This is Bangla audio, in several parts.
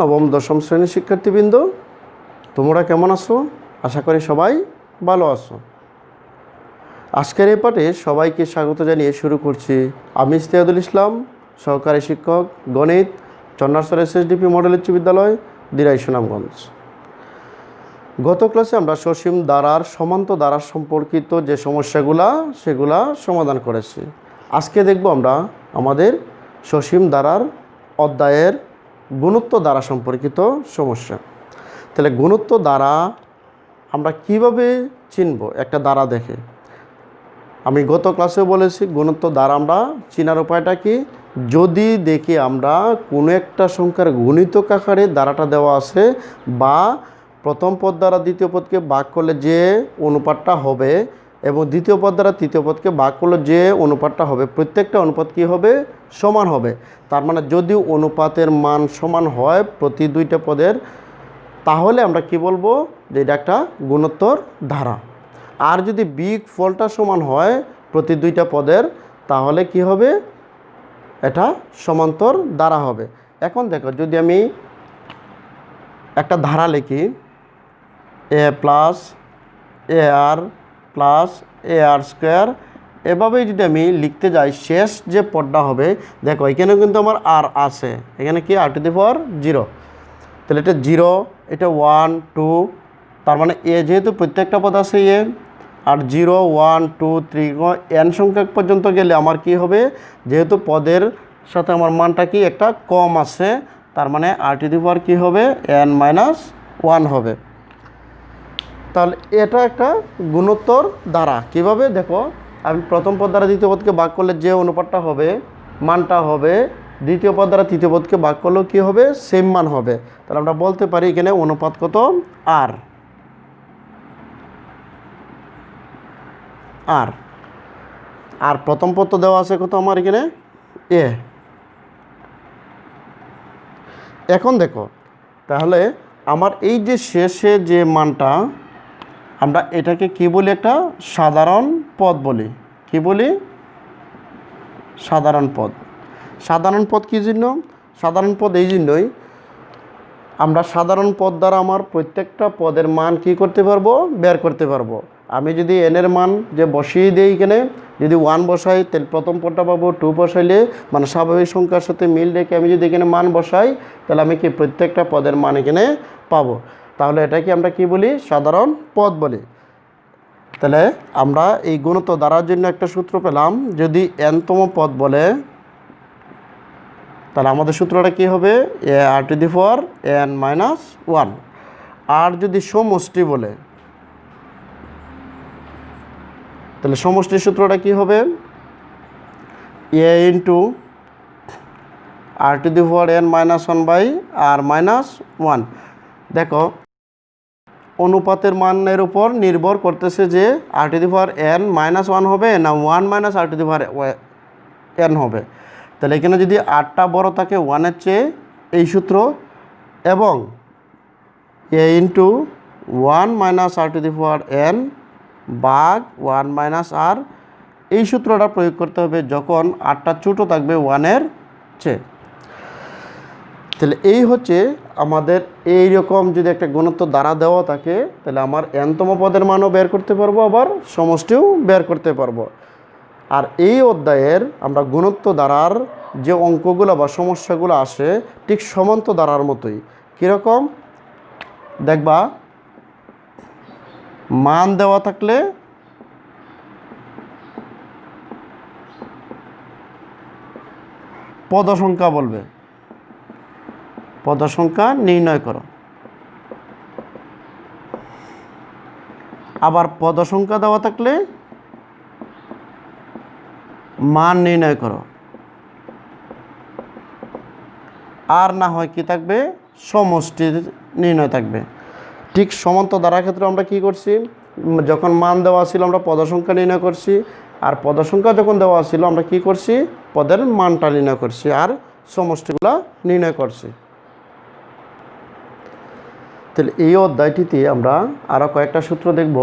নবম দশম শ্রেণীর শিক্ষার্থীবৃন্দ, তোমরা কেমন আছো? আশা করি সবাই ভালো আছো। আজকের এই পাঠে সবাইকে স্বাগত জানিয়ে শুরু করছি। আমি ইস্তিয়াদুল ইসলাম, সহকারী শিক্ষক গণিত, চন্নারসর SSDP মডেল উচ্চ বিদ্যালয়, দিরাই সুনামগঞ্জ। গত ক্লাসে আমরা সসীম ধারার সমান্ত ধারা সম্পর্কিত যে সেগুলা সমাধান করেছি। আজকে দেখব আমরা আমাদের সসীম ধারার অধ্যায়ের গুণোত্তর দ্বারা সম্পর্কিত সমস্যা। তাহলে গুণোত্তর দ্বারা আমরা কিভাবে চিনব একটা দ্বারা দেখে? আমি গত ক্লাসেও বলেছি গুণোত্তর দ্বারা আমরা চিনার উপায়টা কি, যদি দেখি আমরা কোনো একটা সংখ্যার গুণিতক আকারে দ্বারাটা দেওয়া আছে বা প্রথম পদ দ্বারা দ্বিতীয় পদকে ভাগ করলে যে অনুপাতটা হবে এবং দ্বিতীয় পদ দ্বারা তৃতীয় পদকে ভাগ করলে যে অনুপাতটা হবে, প্রত্যেকটা অনুপাত কী হবে? সমান হবে। তার মানে যদি অনুপাতের মান সমান হয় প্রতি দুইটা পদের, তাহলে আমরা কি বলবো? যে এটা একটা গুণোত্তর ধারা। আর যদি বিগ ফলটা সমান হয় প্রতি দুইটা পদের, তাহলে কি হবে? এটা সমান্তর ধারা হবে। এখন দেখো, যদি আমি একটা ধারা লিখি a plus AR plus AR square, এভাবেই যদি আমি লিখতে যাই, শেষ যে পদটা হবে, দেখো এখানেও কিন্তু আমার আর আছে, এখানে কি r টু দি পাওয়ার 0। তাহলে এটা 0, এটা 1 2, তার মানে এ যেহেতু প্রত্যেকটা পদ আছে এ, আর 0 1 2 3 n সংখ্যক পর্যন্ত গেলে আমার কি হবে? যেহেতু পদের সাথে আমার মানটা কি একটা কম আছে, তার মানে r টু দি পাওয়ার কী হবে? n-1 হবে। তাহলে এটা একটা গুণোত্তর দ্বারা। কিভাবে? দেখো, আমি প্রথম পদ দ্বারা দ্বিতীয় পদকে ভাগ করলে যে অনুপাতটা হবে, মানটা হবে, দ্বিতীয় পদ দ্বারা তৃতীয় পদকে ভাগ করলেও কী হবে? সেম মান হবে। তাহলে আমরা বলতে পারি এখানে অনুপাত কত? আর আর আর প্রথম পদ তো দেওয়া আছে কত আমার এখানে? এ। এখন দেখো, তাহলে আমার এই যে শেষে যে মানটা, আমরা এটাকে কি বলি? একটা সাধারণ পদ বলি। কি বলি? সাধারণ পদ। সাধারণ পদ কী জন্য? সাধারণ পদ এই জন্যই, আমরা সাধারণ পদ দ্বারা আমার প্রত্যেকটা পদের মান কি করতে পারবো? বের করতে পারবো। আমি যদি এনের মান যে বসিয়ে দিই, এখানে যদি 1 বসাই, তাহলে প্রথম পদটা পাবো। 2 বসাইলে মানে স্বাভাবিক সংখ্যার সাথে মিল রেখে আমি যদি এখানে মান বসাই, তাহলে আমি কি প্রত্যেকটা পদের মান এখানে পাবো। তাহলে এটাকে আমরা কি বলি? সাধারণ পদ বলি। তাহলে আমরা এই গুণোত্তর দ্বারার জন্য একটা সূত্র পেলাম। যদি n-তম পদ বলে, তাহলে আমাদের সূত্রটা কি হবে? r to the power n-1। আর যদি সমষ্টি বলে, তাহলে সমষ্টির সূত্রটা কি হবে? a into r to the power n-1 by r-1। দেখো, অনুপাতের মানের উপর নির্ভর করতেছে যে r to the power n-1 হবে না 1 - r to the power n হবে। তাহলে এখানে যদি আরটা বড় থাকে 1-এর চেয়ে, এই সূত্র, এবং a into 1 - r to the power n ভাগ 1 - r, এই সূত্রটা প্রয়োগ করতে হবে যখন আরটা ছোটো থাকবে 1-এর চেয়ে। তাহলে এই হচ্ছে আমাদের এই রকম যদি একটা গুণোত্তর দ্বারা দেওয়া থাকে, তাহলে আমার n-তম পদের মানও বের করতে পারবো, আবার সমষ্টিও বের করতে পারবো। আর এই অধ্যায়ের আমরা গুণোত্তর দ্বারার যে অঙ্কগুলো বা সমস্যাগুলো আসে, ঠিক সমান্ত দ্বারার মতোই। কীরকম? দেখবা, মান দেওয়া থাকলে পদ সংখ্যা বলবে, পদ সংখ্যা নির্ণয় করো। আবার পদ সংখ্যা দেওয়া থাকলে মান নির্ণয় করো। আর না হয় কি থাকবে? সমষ্টির নির্ণয় থাকবে। ঠিক সমান্ত দ্বারার ক্ষেত্রে আমরা কি করছি? যখন মান দেওয়া ছিল আমরা পদ সংখ্যা নির্ণয় করছি, আর পদ সংখ্যা যখন দেওয়া ছিল আমরা কি করছি? পদের মানটা নির্ণয় করছি আর সমষ্টিগুলো নির্ণয় করছি। তাহলে এই অধ্যায়টিতে আমরা আরও কয়েকটা সূত্র দেখব।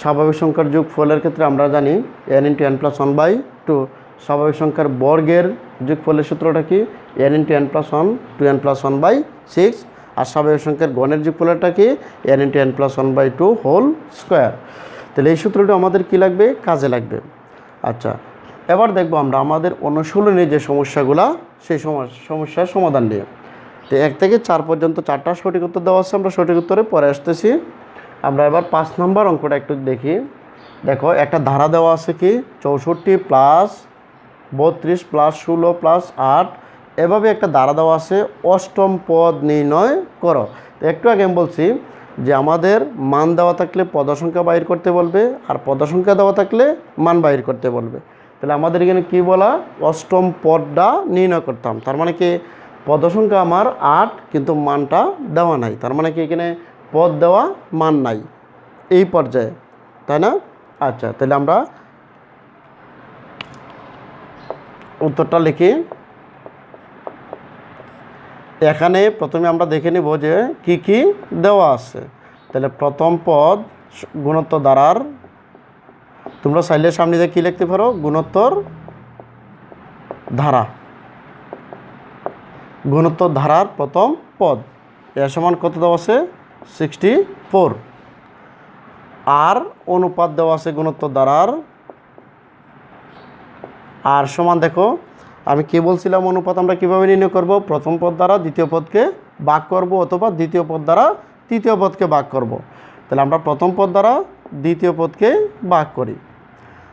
স্বাভাবিক সংখ্যার যোগফলের ক্ষেত্রে আমরা জানি n × n + 1/2। স্বাভাবিক সংখ্যার বর্গের যোগফলের সূত্রটা কি n × n + 1 2n + 1/6 আর স্বাভাবিক সংখ্যার গণের যোগফলটা কি n × n + 1/2 হোল স্কোয়ার। তাহলে এই সূত্রটা আমাদের কি লাগবে কাজে লাগবে। আচ্ছা এবার দেখব আমরা আমাদের অনুশীলনী যে সমস্যাগুলো সেই সমস্যার সমাধান নিয়ে। তো 1 থেকে 4 পর্যন্ত 4টা সঠিক উত্তর দেওয়া আছে, আমরা সঠিক উত্তরে পরে আসতেছি। আমরা এবার 5 নম্বর অঙ্কটা একটু দেখি। দেখো একটা ধারা দেওয়া আছে কি 64 + 32 + 16 + 8 এভাবে একটা ধারা দেওয়া আছে অষ্টম পদ নির্ণয় করো। তো একটু আগে আমি বলছি যে আমাদের মান দেওয়া থাকলে পদ সংখ্যা বাইর করতে বলবে আর পদ সংখ্যা দেওয়া থাকলে মান বাইর করতে বলবে। তাহলে আমাদের এখানে কি বলা অষ্টম পদটা নির্ণয় করতাম, তার মানে কি পদ সংখ্যা আমার 8 কিন্তু মানটা দেওয়া নাই, তার মানে কি এখানে পদ দেওয়া মান নাই এই পর্যায়ে, তাই না? আচ্ছা তাহলে আমরা উত্তরটা লিখি। এখানে প্রথমে আমরা দেখে নিব যে কি কি দেওয়া আছে। তাহলে প্রথম পদ গুণোত্তর ধারার, তোমরা চাইলে সামনে দিয়ে কী লিখতে পারো গুণোত্তর ধারা, গুণোত্তর ধারার প্রথম পদ এর সমান কত দেওয়া আছে 64 আর অনুপাত দেওয়া আছে গুণোত্তর ধারার আর সমান দেখো আমি কি বলছিলাম অনুপাত আমরা কিভাবে নির্ণয় করব প্রথম পদ দ্বারা দ্বিতীয় পদকে ভাগ করব অথবা দ্বিতীয় পদ দ্বারা তৃতীয় পদকে ভাগ করব। তাহলে আমরা প্রথম পদ দ্বারা দ্বিতীয় পদকে ভাগ করি।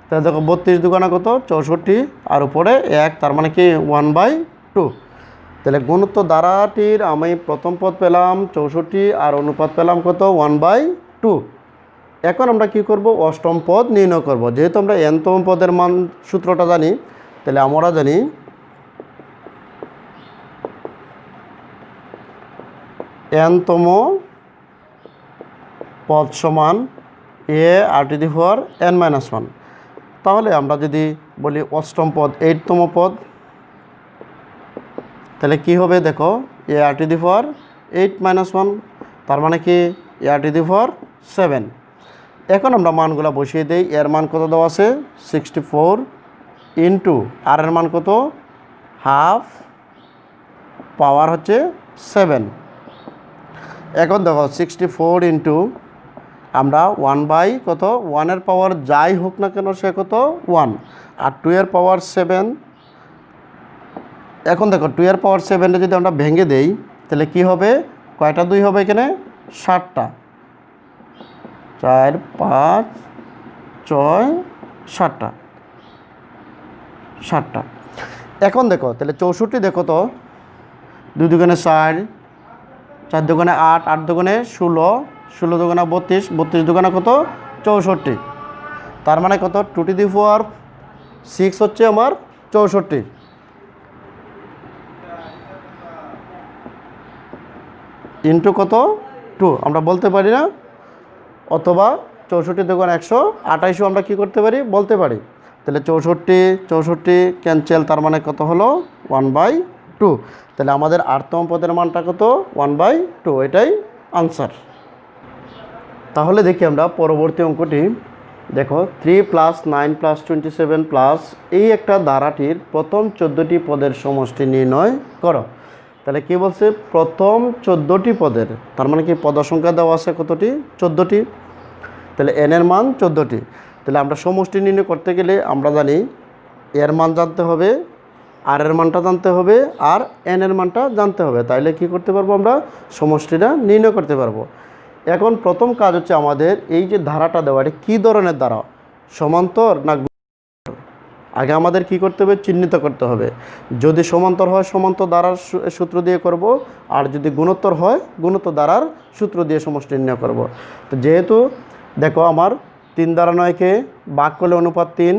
তাহলে দেখো 32 দুগুণা কত 64 আর উপরে 1 তার মানে কি 1/2। তাহলে গুণোত্তর ধারাটির আমি প্রথম পদ পেলাম 64 আর অনুপাত পেলাম কত 1/2। এখন আমরা কি করব অষ্টম পদ নির্ণয় করব। যেহেতু আমরা nতম পদের মান সূত্রটা জানি, তাহলে আমরা জানি nতম পদ সমান a r⁴n-1। তাহলে আমরা যদি বলি অষ্টম পদ 8তম পদ, তাহলে কি হবে দেখো a r⁴8-1 তার মানে কি a⁴7। এখন আমরা মানগুলো বসিয়ে দেই। এর মান কত দেওয়া আছে 64 ইন্টু আর এর মান কত হাফ পাওয়ার হচ্ছে 7। এখন দেখো 64 ইন্টু আমরা 1 কত 1 পাওয়ার যাই হোক না কেন সে কত 1 আর 2 পাওয়ার 7। এখন দেখো 2 পাওয়ার 7 যদি আমরা ভেঙে দেই তাহলে কি হবে কয়টা 2 হবে এখানে 7টা 4 5 6 7টা। এখন দেখো তাহলে 64 দেখো তো 2 দুগুণে 4 4 দুগুণে 8 8 দুগুণে 16 16 দুগুণে 32 32 দুগুণে কত 64। তার মানে কত 2⁴ হচ্ছে আমার 64 ইন্টু কত 2 আমরা বলতে পারি না, অথবা 64 দুগুণ 128 আমরা কি করতে পারি বলতে পারি। তাহলে 64 ক্যান্সেল, তার মানে কত হলো 1/2। তাহলে আমাদের 8তম পদের মানটা কত 1/2, এটাই আনসার। তাহলে দেখি আমরা পরবর্তী অঙ্কটি। দেখো 3 + 9 + 27 প্লাস এই একটা ধারাটির প্রথম 14টি পদের সমষ্টি নির্ণয় করো। তাহলে কি বলছে প্রথম 14টি পদের, তার মানে কি পদ সংখ্যা দেওয়া আছে কতটি 14টি। তাহলে n এর মান 14টি। তাহলে আমরা সমষ্টি নির্ণয় করতে গেলে আমরা জানি এর মান জানতে হবে, আর এর মানটা জানতে হবে আর n এর মানটা জানতে হবে, তাইলে কি করতে পারবো আমরা সমষ্টিটা নির্ণয় করতে পারবো। এখন প্রথম কাজ হচ্ছে আমাদের এই যে ধারাটা দেওয়া এটা কী ধরনের ধারা সমান্তর না আগে আমাদের কি করতে হবে চিহ্নিত করতে হবে। যদি সমান্তর হয় সমান্তর ধারার সূত্র দিয়ে করব, আর যদি গুণোত্তর হয় গুণোত্তর ধারার সূত্র দিয়ে সমষ্টি নির্ণয় করব। তো যেহেতু দেখো আমার 3 দ্বারা 9কে ভাগ করলে অনুপাত 3,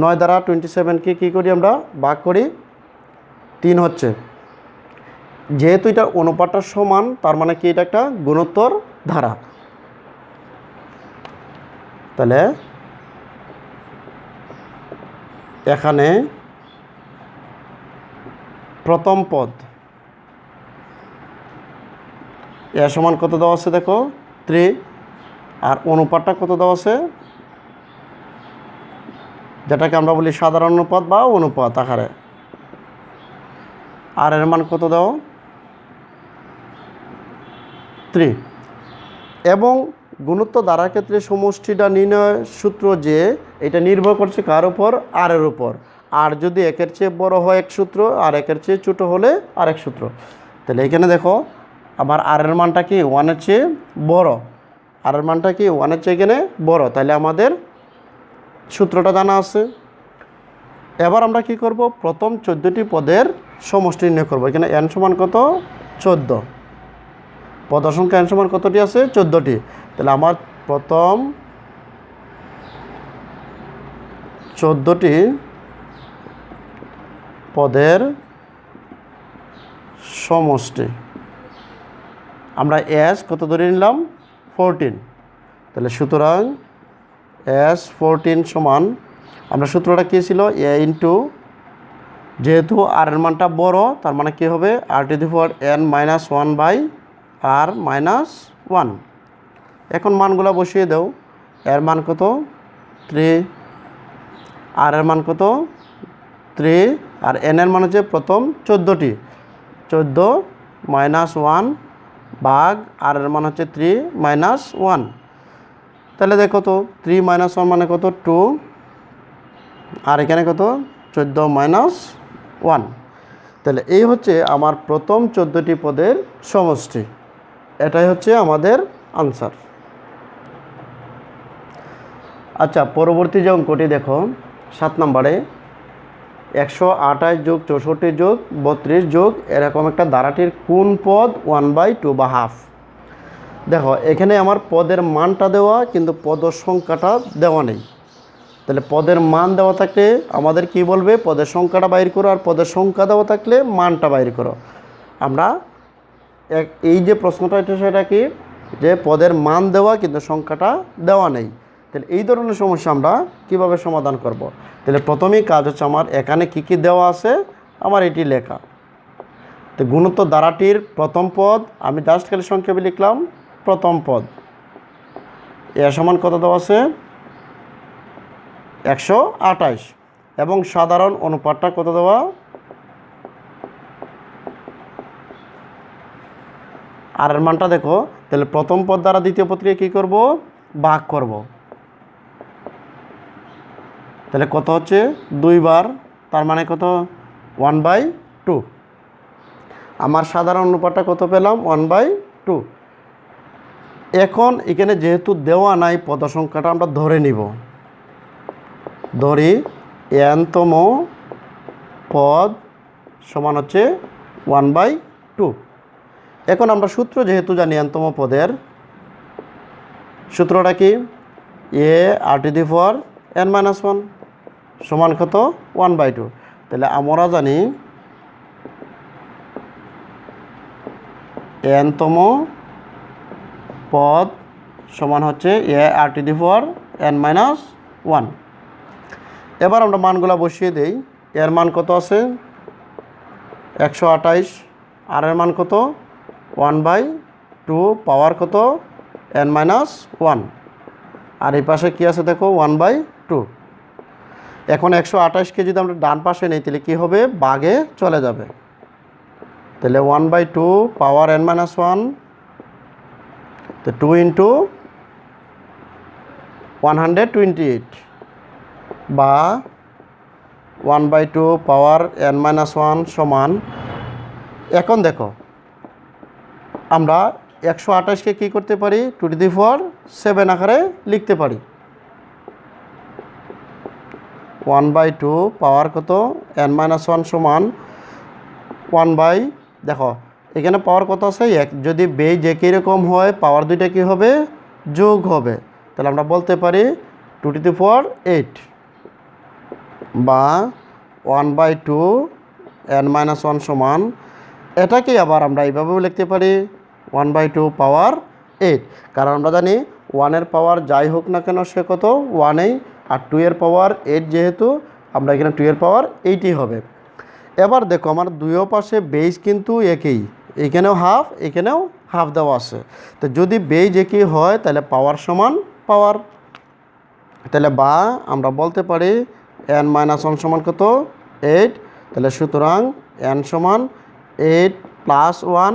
9 দ্বারা 27কে কী করি আমরা ভাগ করি 3 হচ্ছে। যেহেতু এটা অনুপাতটা সমান তার মানে কি এটা একটা গুণোত্তর ধারা। তাহলে এখানে প্রথম পদ এর সমান কত দেওয়া আছে দেখো 3 আর অনুপাতটা কত দেওয়া আছে যেটাকে আমরা বলি সাধারণ অনুপাত বা অনুপাত আকারে। আর এর মান কত দাও 3। এবং গুণোত্তর ধারার ক্ষেত্রে সমষ্টিটা নির্ণয় সূত্র যে এটা নির্ভর করছে কার উপর, আর এর উপর। আর যদি একের চেয়ে বড় হয় এক সূত্র, আর একের চেয়ে ছোটো হলে আরেক সূত্র। তাহলে এখানে দেখো আমার আর এর মানটা কি 1-এর চেয়ে বড়, আর এর মানটা কি 1-এর চেয়ে এখানে বড়, তাহলে আমাদের সূত্রটা জানা আছে। এবার আমরা কি করব, প্রথম 14টি পদের সমষ্টি নির্ণয় করব। এখানে n সমান কত 14, পদ সংখ্যা n সমান কতটি আছে 14টি। তাহলে আমার প্রথম 14টি পদের সমষ্টি আমরা s কত ধরে নিলাম 14। তাহলে সুতরাং s 14 সমান, আমরা সূত্রটা কী ছিল a ইন্টু, যেহেতু আর এর মানটা বড় তার মানে কী হবে r⁻1/r−1। এখন মানগুলো বসিয়ে দাও। এর মান কত 3, আর এর মান কত 3, আর n এর মান হচ্ছে প্রথম 14টি, 14 -1 ভাগ আর এর মান হচ্ছে 3 - 1। তাহলে দেখো তো 3 - 1 মানে কত 2, আর এখানে কত 14 - 1। তাহলে এই হচ্ছে আমার প্রথম 14টি পদের সমষ্টি। এটাই হচ্ছে আমাদের আনসার। আচ্ছা, পরবর্তী যে অঙ্কটি দেখো 7 নম্বরে 128 যোগ 64 যোগ 32 যোগ এরকম একটা ধারাটির কোন পদ 1/2 বা হাফ। দেখো এখানে আমার পদের মানটা দেওয়া, কিন্তু পদের সংখ্যাটা দেওয়া নেই। তাহলে পদের মান দেওয়া থাকলে আমাদের কি বলবে, পদের সংখ্যাটা বাইর করো, আর পদের সংখ্যা দেওয়া থাকলে মানটা বাইর করো। আমরা এই যে প্রশ্নটা এটা সেটা কি, যে পদের মান দেওয়া কিন্তু সংখ্যাটা দেওয়া নেই। তাহলে এই ধরনের সমস্যা আমরা কিভাবে সমাধান করব। তাহলে প্রথমেই কাজ হচ্ছে আমার এখানে কি কি দেওয়া আছে আমার এটি লেখা। তো গুণোত্তর ধারাটির প্রথম পদ আমি জাস্ট খালি সংক্ষেপে লিখলাম প্রথম পদ, এ সমান কত দেওয়া আছে 128, এবং সাধারণ অনুপাতটা কত দেওয়া, আর এর মানটা দেখো। তাহলে প্রথম পদ দ্বারা দ্বিতীয় পদকে কী করব, ভাগ করব। তাহলে কত হচ্ছে 2 বার, তার মানে কত 1/2। আমার সাধারণ অনুপাতটা কত পেলাম 1/2। এখন এখানে যেহেতু দেওয়া নাই পদ সংখ্যাটা আমরা ধরে নিব, ধরি n-তম পদ সমান হচ্ছে 1/2। এখন আমরা সূত্র যেহেতু জানি n-তম পদের সূত্রটা কি, a⁻n-1 সমান কত 1/2। তাহলে আমরা জানি n-তম পদ সমান হচ্ছে a⁻n-1। এবার আমরা মানগুলো বসিয়ে দেই। এর মান কত আছে 128, আর এর মান কত 1/2, পাওয়ার কত n-1, আর এই পাশে কী আছে দেখো 1/2। এখন 128কে যদি আমরা ডান পাশে নেই তাহলে কী হবে, ভাগে চলে যাবে। তাহলে 1/2 পাওয়ার n-1, তো 2 × 128 বা 1/2 পাওয়ার n-1 সমান। এখন দেখো আমরা 128কে কী করতে পারি 2⁴ আকারে লিখতে পারি। 1/2 পাওয়ার কত n-1 সমান 1/, দেখো এখানে পাওয়ার কত আছে 1, যদি বেজ একই রকম হয় পাওয়ার দুইটা কী হবে, যোগ হবে। তাহলে আমরা বলতে পারি 2⁴ বা 1/2 n-1 সমান, এটাকে আবার আমরা এইভাবেও লিখতে পারি 1/2 পাওয়ার 8, কারণ আমরা জানি 1-এর পাওয়ার যাই হোক না কেন সে কত 1-এই, আর 2-এর পাওয়ার 8 যেহেতু আমরা এখানে 2-এর পাওয়ার 8ই হবে। এবার দেখো আমার দুইও পাশে বেজ কিন্তু একই, এখানেও হাফ এখানেও হাফ দেওয়া আছে। তো যদি বেজ একই হয় তাহলে পাওয়ার সমান পাওয়ার। তাহলে বা আমরা বলতে পারি n মাইনাস 1 সমান কত 8। তাহলে সুতরাং n সমান 8 প্লাস 1,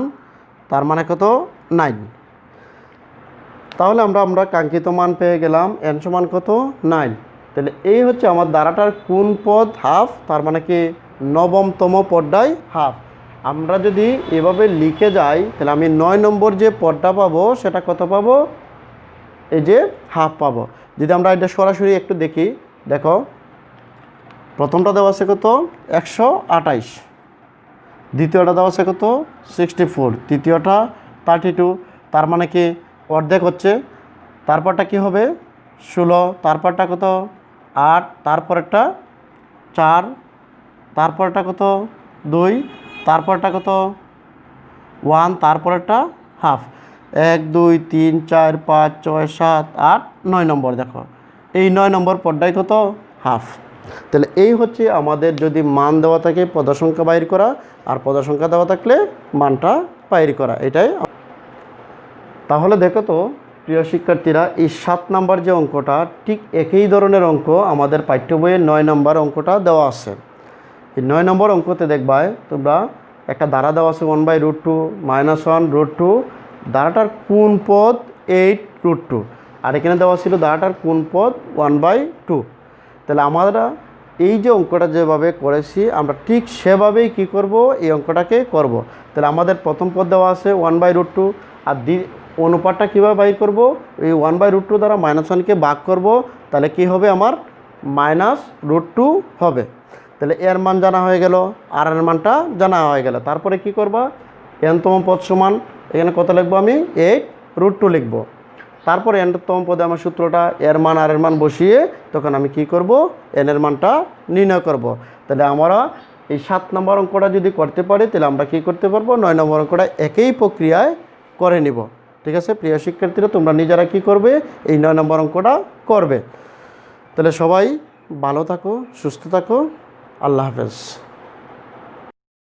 তার মানে কত 9। তাহলে আমরা কাঙ্ক্ষিত মান পেয়ে গেলাম, n সমান কত 9। তাহলে এই হচ্ছে আমার দ্বারাটার কোন পদ হাফ, তার মানে কি নবমতম পদটাই হাফ। আমরা যদি এভাবে লিখে যাই তাহলে আমি 9 নম্বর যে পদটা পাবো সেটা কত পাবো, এই যে হাফ পাবো। যদি আমরা এটা সরাসরি একটু দেখি, দেখো প্রথমটা দেওয়া আছে কত 128, দ্বিতীয়টা দেওয়া আছে কত 64, তৃতীয়টা 32, তার মানে কি অর্ধেক হচ্ছে। তারপরটা কি হবে 16, তারপরটা কত 8, তারপরেরটা 4, তারপরটা কত 2, তারপরটা কত 1, তারপরেরটা হাফ। 1 2 3 4 5 6 7 8 9 নম্বর, দেখো এই 9 নম্বর পদটাই কত হাফ। তাহলে এই হচ্ছে আমাদের যদি মান দেওয়া থাকে পদ সংখ্যা বাইর করা, আর পদ সংখ্যা দেওয়া থাকলে মানটা বাইর করা, এটাই। তাহলে দেখো তো প্রিয় শিক্ষার্থীরা, এই 7 নম্বর যে অঙ্কটা ঠিক একই ধরনের অঙ্ক আমাদের পাঠ্য বইয়ের 9 নম্বর অঙ্কটা দেওয়া আছে। এই 9 নম্বর অঙ্কতে দেখবায় তোমরা একটা ধারা দেওয়া আছে 1/√2 -1 √2, ধারাটার কোন পদ 8√2, আর এখানে দেওয়া ছিল ধারাটার কোন পদ 1/2। তাহলে আমরা এই যে অঙ্কটা যেভাবে করেছি আমরা ঠিক সেভাবেই কি করব, এই অঙ্কটাকে করব। তাহলে আমাদের প্রথম পদ দেওয়া আছে 1/√2, আর অনুপাতটা কীভাবে বাইর করব, এই 1/√2 দ্বারা -1কে ভাগ করব, তাহলে কি হবে আমার -√2 হবে। তাহলে এর মান জানা হয়ে গেল, আর এর মানটা জানা হয়ে গেল। তারপরে কি করবা, n তম পদ সমান এখানে কত লিখবো আমি 8√2 লিখব। তারপরে n তম পদে আমার সূত্রটা এর মান আর এর মান বসিয়ে তখন আমি কি করব, n এর মানটা নির্ণয় করব। তাহলে আমরা এই 7 নম্বর অঙ্কটা যদি করতে পারি তাহলে আমরা কি করতে পারবো, 9 নম্বর অঙ্কটা একই প্রক্রিয়ায় করে নিব। ঠিক আছে প্রিয় শিক্ষার্থীরা, তোমরা নিজেরা কি করবে, এই 9 নম্বর অঙ্কটা করবে। তাহলে সবাই ভালো থাকো, সুস্থ থাকো, আল্লাহ হাফেজ।